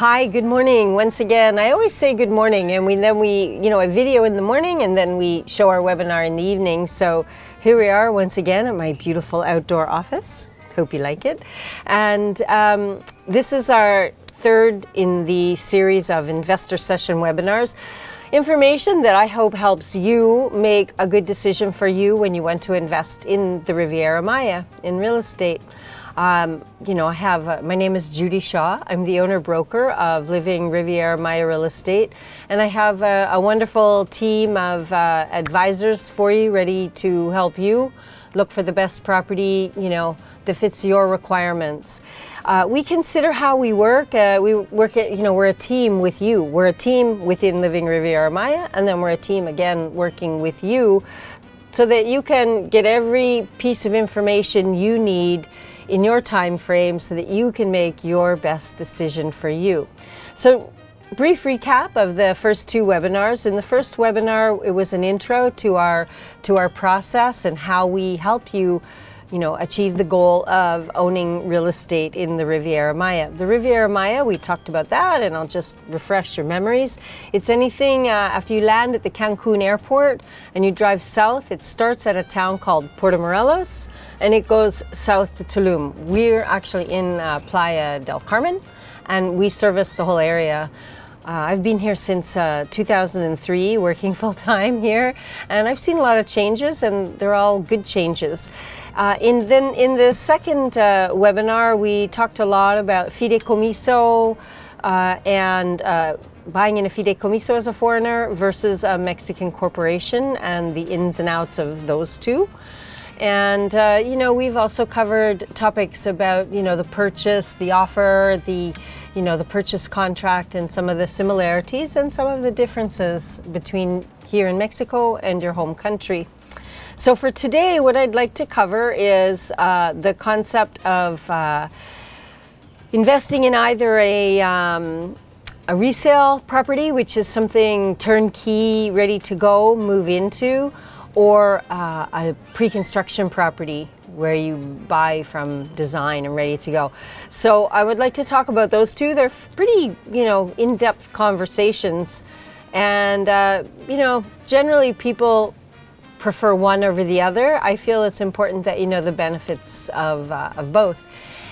Hi, good morning. Once again, I always say good morning, and then we a video in the morning, and then we show our webinar in the evening. So here we are once again at my beautiful outdoor office. Hope you like it. And this is our third in the series of investor session webinars. Information that I hope helps you make a good decision for you when you want to invest in the Riviera Maya in real estate. I have, my name is Judi Shaw. I'm the owner-broker of Living Riviera Maya Real Estate, and I have a wonderful team of advisors for you, ready to help you look for the best property, that fits your requirements. We consider how we work. We work at, we're a team with you. We're a team within Living Riviera Maya, and then we're a team again working with you so that you can get every piece of information you need in your time frame so that you can make your best decision for you. So, brief recap of the first two webinars. In the first webinar, it was an intro to our process and how we help you achieve the goal of owning real estate in the Riviera Maya. The Riviera Maya, we talked about that, and I'll just refresh your memories. It's anything after you land at the Cancun airport and you drive south. It starts at a town called Puerto Morelos and it goes south to Tulum. We're actually in Playa del Carmen, and we service the whole area. I've been here since 2003, working full-time here, and I've seen a lot of changes, and they're all good changes. In the second webinar, we talked a lot about fideicomiso and buying in a fideicomiso as a foreigner versus a Mexican corporation and the ins and outs of those two. And we've also covered topics about the purchase, the offer, the purchase contract, and some of the similarities and some of the differences between here in Mexico and your home country. So for today, what I'd like to cover is the concept of investing in either a resale property, which is something turnkey, ready to go, move into, or a pre-construction property where you buy from design and ready to go. So I would like to talk about those two. They're pretty, in-depth conversations, and generally people prefer one over the other. I feel it's important that you know the benefits of both.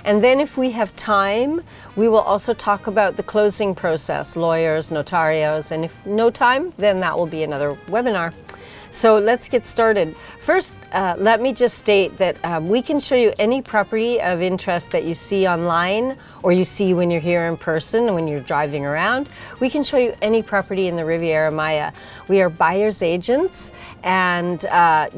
And then if we have time, we will also talk about the closing process, lawyers, notarios, and if no time, then that will be another webinar. So let's get started. First, let me just state that we can show you any property of interest that you see online or you see when you're here in person, when you're driving around. We can show you any property in the Riviera Maya. We are buyer's agents, and I'm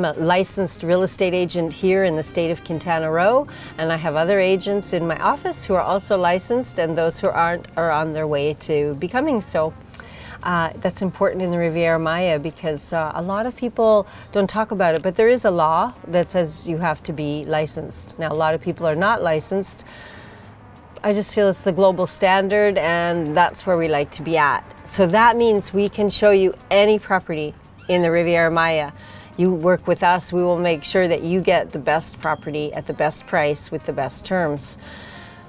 a licensed real estate agent here in the state of Quintana Roo, and I have other agents in my office who are also licensed, and those who aren't are on their way to becoming so. That's important in the Riviera Maya because a lot of people don't talk about it, but there is a law that says you have to be licensed. Now, a lot of people are not licensed. I just feel it's the global standard, and that's where we like to be at. So that means we can show you any property in the Riviera Maya. You work with us, we will make sure that you get the best property at the best price with the best terms.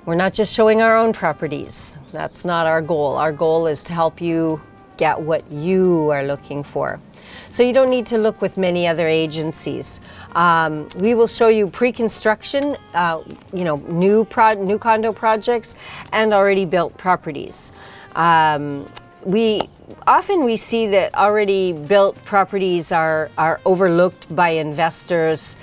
We're not just showing our own properties. That's not our goal. Our goal is to help you get what you are looking for. So you don't need to look with many other agencies. We will show you pre-construction, new condo projects and already built properties. We see that already built properties are overlooked by investors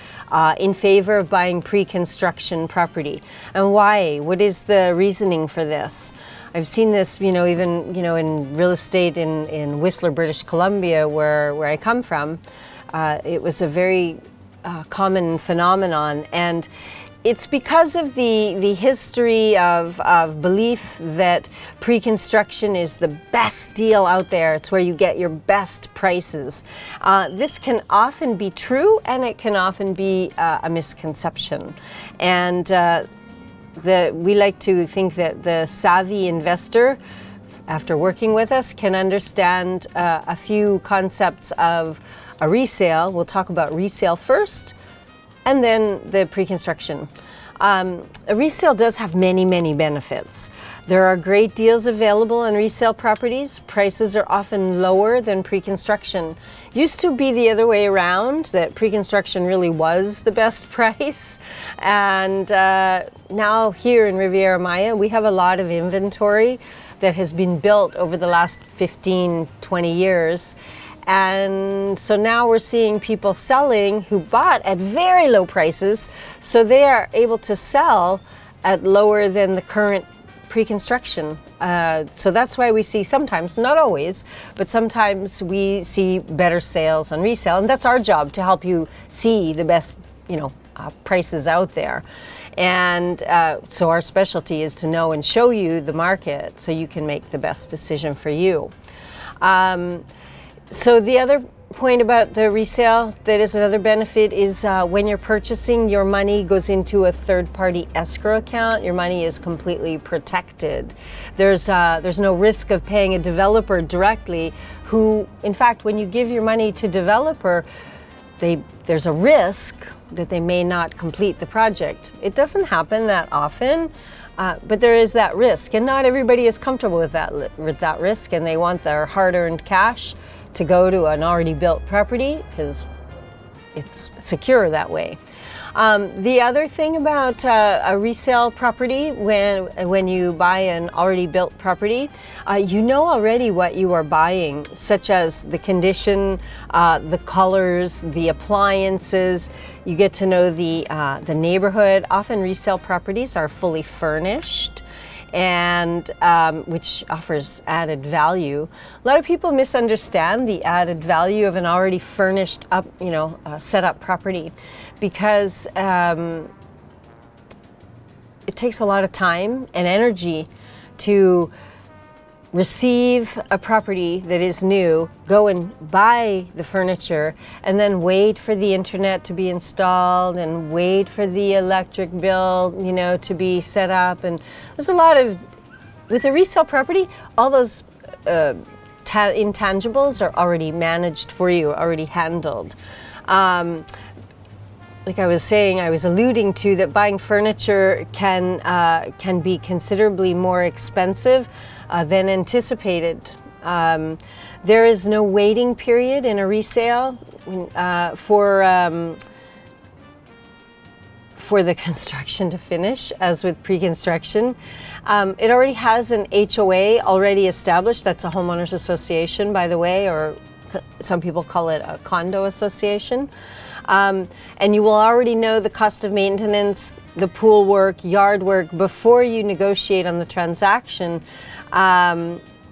in favor of buying pre-construction property. And why? What is the reasoning for this? I've seen this, even in real estate in Whistler, British Columbia, where I come from. It was a very common phenomenon, and it's because of the history of belief that pre-construction is the best deal out there. It's where you get your best prices. This can often be true, and it can often be a misconception. And we like to think that the savvy investor, after working with us, can understand a few concepts of a resale. We'll talk about resale first, and then the pre-construction. A resale does have many, many benefits. There are great deals available on resale properties. Prices are often lower than pre-construction. Used to be the other way around, that pre-construction really was the best price. And now here in Riviera Maya, we have a lot of inventory that has been built over the last 15, 20 years. And so now we're seeing people selling who bought at very low prices, so they are able to sell at lower than the current pre-construction. So that's why we see sometimes, not always, but sometimes we see better sales on resale, and that's our job, to help you see the best, prices out there. And so our specialty is to know and show you the market so you can make the best decision for you. So the other point about the resale that is another benefit is when you're purchasing, your money goes into a third-party escrow account. Your money is completely protected. There's no risk of paying a developer directly, who, in fact, when you give your money to developer, there's a risk that they may not complete the project. It doesn't happen that often, but there is that risk, and not everybody is comfortable with that risk, and they want their hard-earned cash to go to an already built property because it's secure that way. The other thing about a resale property, when you buy an already built property, you know already what you are buying, such as the condition, the colors, the appliances. You get to know the neighborhood. Often resale properties are fully furnished, and which offers added value. A lot of people misunderstand the added value of an already furnished up, set up property, because it takes a lot of time and energy to receive a property that is new, go and buy the furniture, and then wait for the internet to be installed, and wait for the electric bill, to be set up. And there's a lot of, with a resale property, all those intangibles are already managed for you, already handled. Like I was saying, I was alluding to that buying furniture can be considerably more expensive than anticipated. There is no waiting period in a resale for the construction to finish, as with pre-construction. It already has an HOA already established. That's a homeowners association, by the way, or some people call it a condo association. And you will already know the cost of maintenance, the pool work, yard work before you negotiate on the transaction.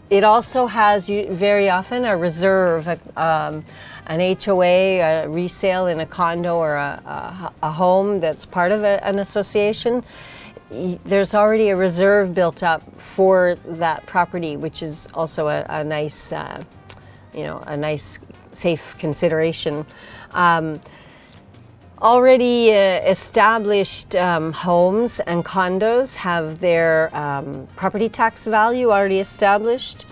It also has very often a reserve, an HOA, a resale in a condo or a home that's part of an association. There's already a reserve built up for that property, which is also a nice, a nice safe consideration. Already established homes and condos have their property tax value already established,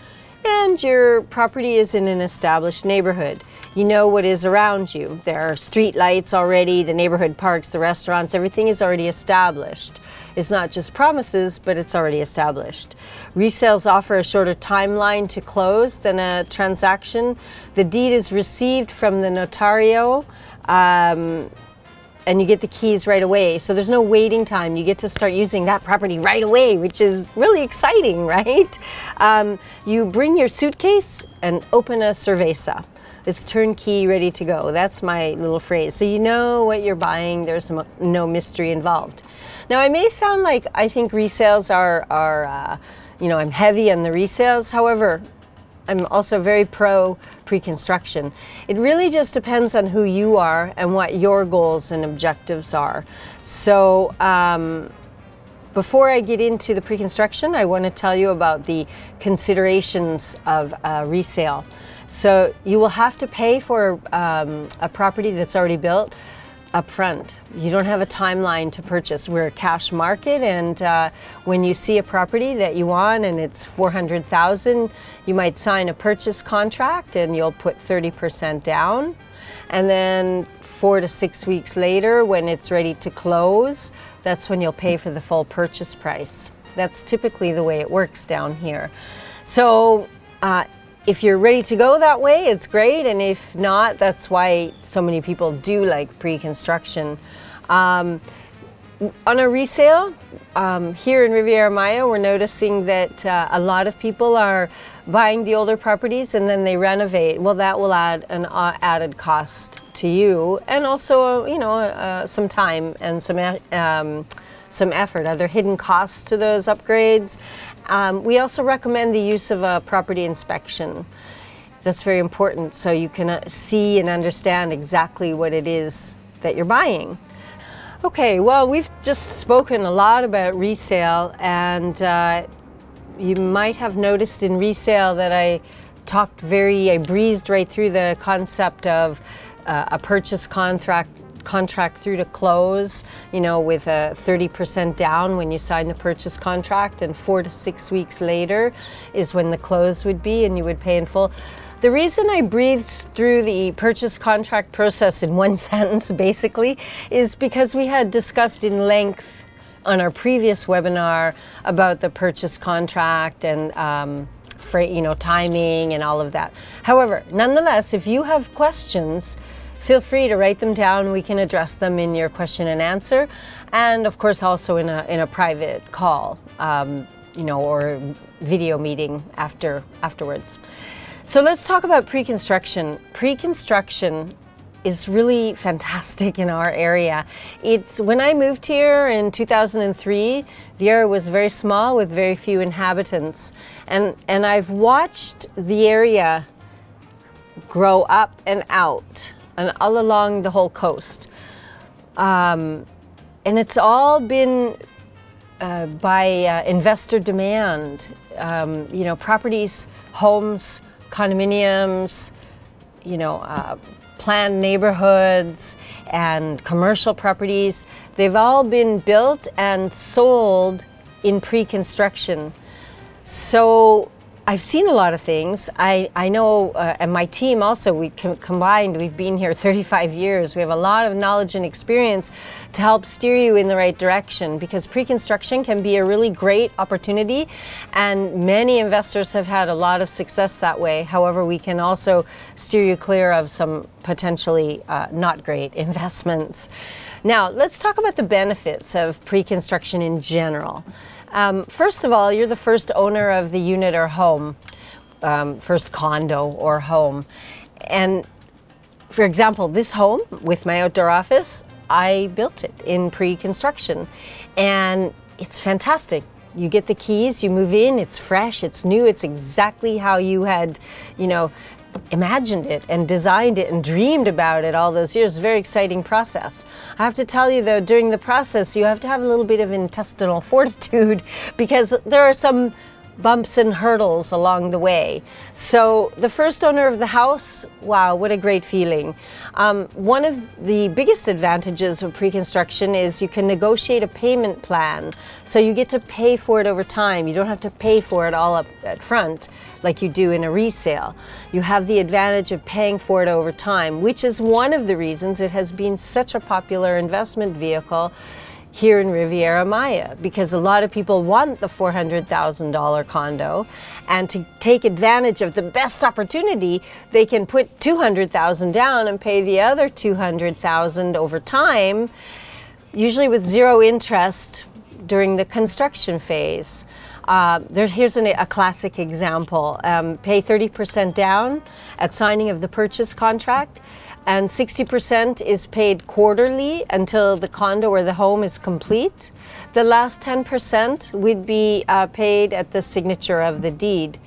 and your property is in an established neighborhood. You know what is around you. There are street lights already, the neighborhood parks, the restaurants, everything is already established. It's not just promises, but it's already established. Resales offer a shorter timeline to close than a transaction. The deed is received from the notario, and you get the keys right away. So there's no waiting time. You get to start using that property right away, which is really exciting, right? You bring your suitcase and open a cerveza. It's turnkey, ready to go. That's my little phrase. So you know what you're buying. There's no mystery involved. Now, I may sound like I think resales are I'm heavy on the resales. However, I'm also very pro pre-construction. It really just depends on who you are and what your goals and objectives are. So before I get into the pre-construction, I want to tell you about the considerations of resale. So you will have to pay for a property that's already built up front. You don't have a timeline to purchase. We're a cash market, and when you see a property that you want and it's $400,000, you might sign a purchase contract and you'll put 30% down, and then 4 to 6 weeks later, when it's ready to close, that's when you'll pay for the full purchase price. That's typically the way it works down here. So if you're ready to go that way, it's great, and if not, that's why so many people do like pre-construction. On a resale, here in Riviera Maya, we're noticing that a lot of people are buying the older properties and then they renovate. Well, that will add an added cost to you, and also, you know, some time and some effort. Are there hidden costs to those upgrades? We also recommend the use of a property inspection. That's very important, so you can see and understand exactly what it is that you're buying. Okay, well, we've just spoken a lot about resale, and you might have noticed in resale that I breezed right through the concept of a purchase contract through to close, you know, with a 30% down when you sign the purchase contract, and 4 to 6 weeks later is when the close would be and you would pay in full. The reason I breathed through the purchase contract process in one sentence basically is because we had discussed in length on our previous webinar about the purchase contract and you know, timing and all of that. However, nonetheless, if you have questions, feel free to write them down. We can address them in your question and answer, and of course also in a private call, you know, or video meeting afterwards. So let's talk about pre-construction. Pre-construction is really fantastic in our area. When I moved here in 2003, the area was very small with very few inhabitants, and I've watched the area grow up and out and all along the whole coast. And it's all been by investor demand. You know, properties, homes, condominiums, you know, planned neighborhoods and commercial properties, they've all been built and sold in pre-construction. So I've seen a lot of things. I know, and my team also, we combined, we've been here 35 years. We have a lot of knowledge and experience to help steer you in the right direction, because pre-construction can be a really great opportunity, and many investors have had a lot of success that way. However, we can also steer you clear of some potentially not great investments. Now, let's talk about the benefits of pre-construction in general. First of all, you're the first owner of the unit or home, first condo or home. And for example, this home with my outdoor office, I built it in pre-construction, and it's fantastic. You get the keys, you move in, it's fresh, it's new, it's exactly how you had, you know, imagined it and designed it and dreamed about it all those years. Very exciting process. I have to tell you though, during the process, you have to have a little bit of intestinal fortitude, because there are some bumps and hurdles along the way. So the first owner of the house, wow, what a great feeling. One of the biggest advantages of pre-construction is you can negotiate a payment plan. So you get to pay for it over time. You don't have to pay for it all up at front like you do in a resale. You have the advantage of paying for it over time, which is one of the reasons it has been such a popular investment vehicle here in Riviera Maya, because a lot of people want the $400,000 condo, and to take advantage of the best opportunity, they can put $200,000 down and pay the other $200,000 over time, usually with zero interest during the construction phase. Here's a classic example. Pay 30% down at signing of the purchase contract, and 60% is paid quarterly until the condo or the home is complete. The last 10% would be paid at the signature of the deed.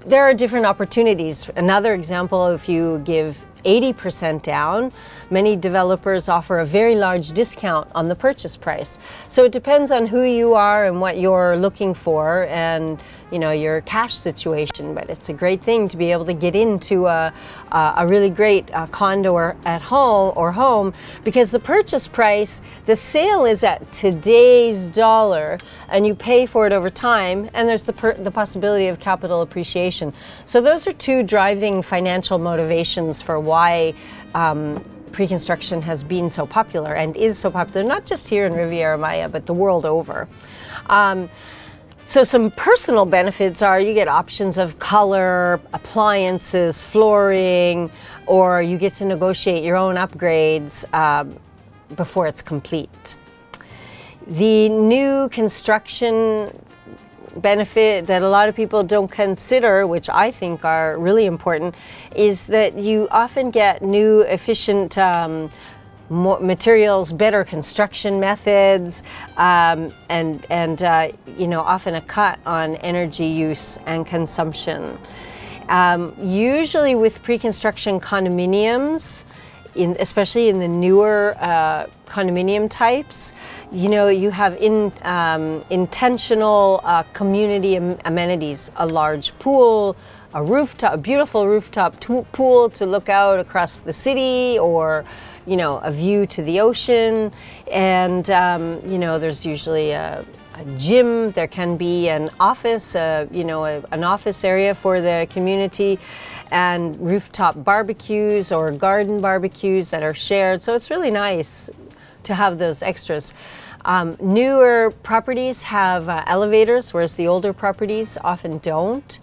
There are different opportunities. Another example, if you give 80% down, many developers offer a very large discount on the purchase price. So it depends on who you are and what you're looking for, and your cash situation. But it's a great thing to be able to get into a really great condo or at home or home, because the purchase price, the sale is at today's dollar, and you pay for it over time, and there's the possibility of capital appreciation. So those are two driving financial motivations for why pre-construction has been so popular and is so popular, not just here in Riviera Maya, but the world over. So some personal benefits are you get options of color, appliances, flooring, or you get to negotiate your own upgrades before it's complete. The new construction benefit that a lot of people don't consider, which I think are really important, is that you often get new efficient materials, better construction methods, and often a cut on energy use and consumption. Usually with pre-construction condominiums, especially in the newer condominium types, you have intentional community amenities, a large pool, a beautiful rooftop pool to look out across the city, or a view to the ocean, and there's usually a gym. There can be an office, an office area for the community, and rooftop barbecues or garden barbecues that are shared. So it's really nice to have those extras. Newer properties have elevators, whereas the older properties often don't.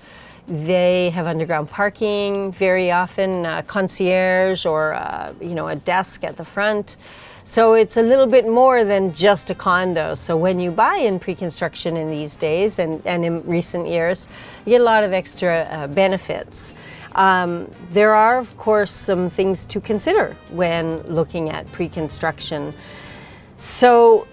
They have underground parking, very often concierge, or a desk at the front. So it's a little bit more than just a condo. So when you buy in pre-construction in these days and in recent years, you get a lot of extra benefits. There are, of course, some things to consider when looking at pre-construction. So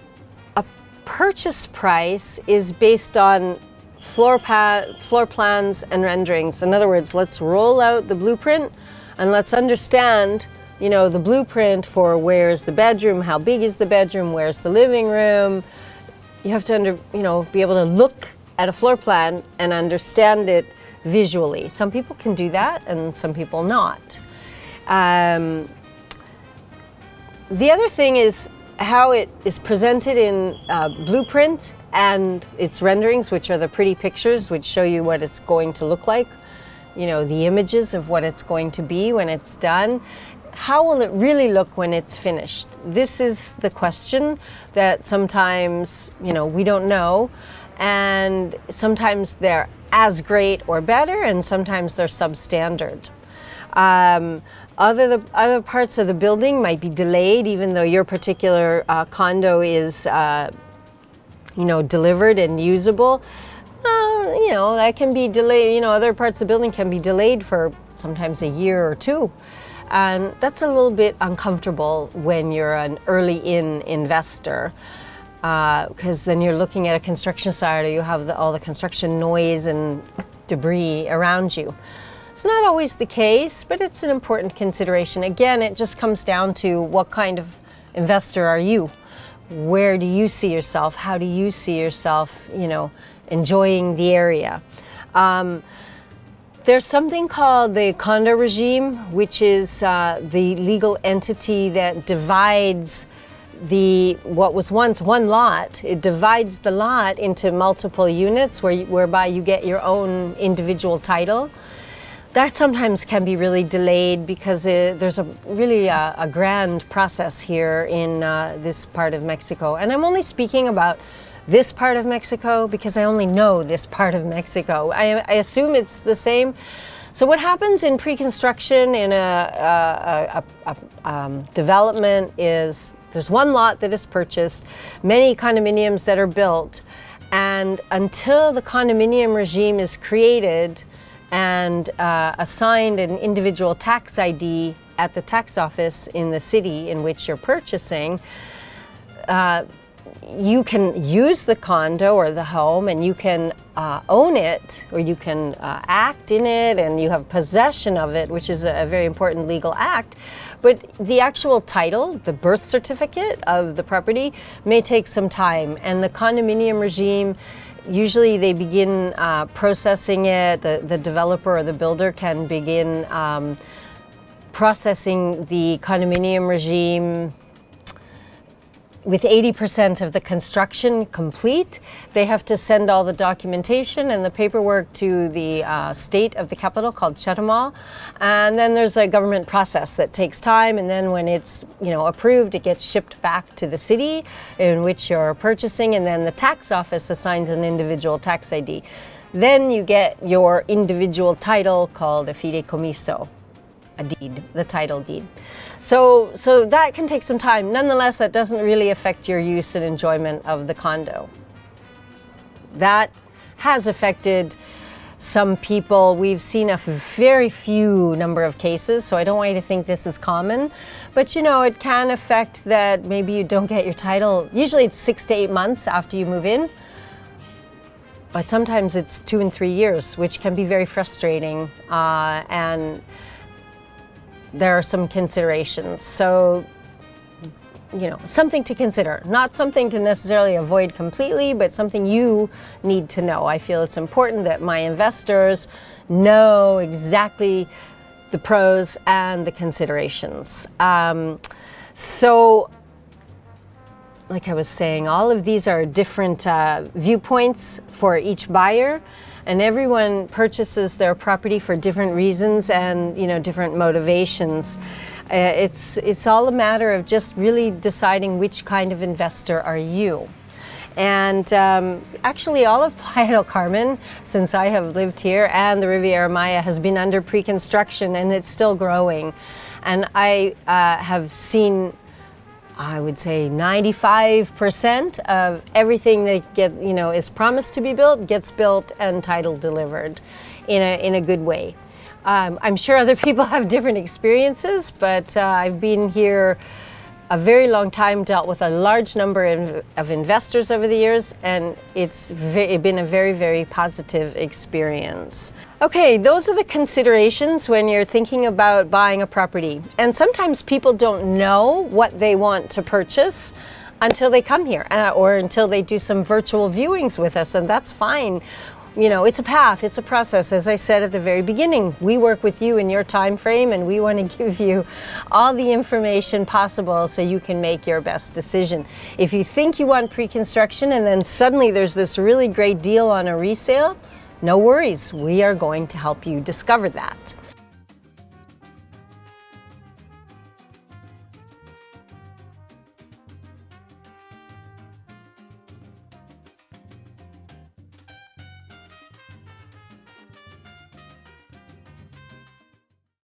a purchase price is based on floor plans and renderings. In other words, let's roll out the blueprint and let's understand, the blueprint for where's the bedroom, how big is the bedroom, where's the living room. You have to be able to look at a floor plan and understand it visually. Some people can do that and some people not. The other thing is how it is presented in blueprint and its renderings, which are the pretty pictures which show you what it's going to look like, the images of what it's going to be when it's done. How will it really look when it's finished? This is the question that sometimes, we don't know, and sometimes they're as great or better, and sometimes they're substandard. Other parts of the building might be delayed, even though your particular condo is delivered and usable. That can be delayed. Other parts of the building can be delayed for sometimes a year or two. And that's a little bit uncomfortable when you're an early-in investor, because then you're looking at a construction site, or you have all the construction noise and debris around you. It's not always the case, but it's an important consideration. Again, it just comes down to what kind of investor are you? Where do you see yourself? How do you see yourself, enjoying the area? There's something called the condo regime, which is the legal entity that divides what was once one lot. It divides the lot into multiple units whereby you get your own individual title. That sometimes can be really delayed because there's really a grand process here in this part of Mexico. And I'm only speaking about this part of Mexico because I only know this part of Mexico. I assume it's the same. So what happens in pre-construction in a development is there's one lot that is purchased, many condominiums that are built, and until the condominium regime is created and assigned an individual tax ID at the tax office in the city in which you're purchasing, you can use the condo or the home, and you can own it, or you can act in it, and you have possession of it, which is a very important legal act. But the actual title, the birth certificate of the property, may take some time, and the condominium regime usually they begin processing it, the developer or the builder can begin processing the condominium regime with 80% of the construction complete. They have to send all the documentation and the paperwork to the state of the capital called Chetumal. And then there's a government process that takes time, and then when it's approved, it gets shipped back to the city in which you're purchasing, and then the tax office assigns an individual tax ID. Then you get your individual title called a fideicomiso, a deed, the title deed. So that can take some time. Nonetheless, that doesn't really affect your use and enjoyment of the condo. That has affected some people. We've seen a very few number of cases, so I don't want you to think this is common. But it can affect that maybe you don't get your title. Usually it's 6 to 8 months after you move in. But sometimes it's 2 and 3 years, which can be very frustrating. And there are some considerations. So, something to consider. Not something to necessarily avoid completely, but something you need to know. I feel it's important that my investors know exactly the pros and the considerations. So, like I was saying, all of these are different viewpoints for each buyer. And everyone purchases their property for different reasons and different motivations. It's all a matter of just really deciding which kind of investor are you. And actually all of Playa del Carmen, since I have lived here, and the Riviera Maya has been under pre-construction, and it's still growing. And I have seen, I would say 95% of everything that is promised to be built gets built and title delivered in a good way. I'm sure other people have different experiences, but I've been here a very long time, dealt with a large number of investors over the years, and it's been a very, very positive experience. Okay, those are the considerations when you're thinking about buying a property. And sometimes people don't know what they want to purchase until they come here or until they do some virtual viewings with us, and that's fine. It's a path, it's a process. As I said at the very beginning, we work with you in your time frame, and we want to give you all the information possible so you can make your best decision. If you think you want pre-construction and then suddenly there's this really great deal on a resale, no worries, we are going to help you discover that.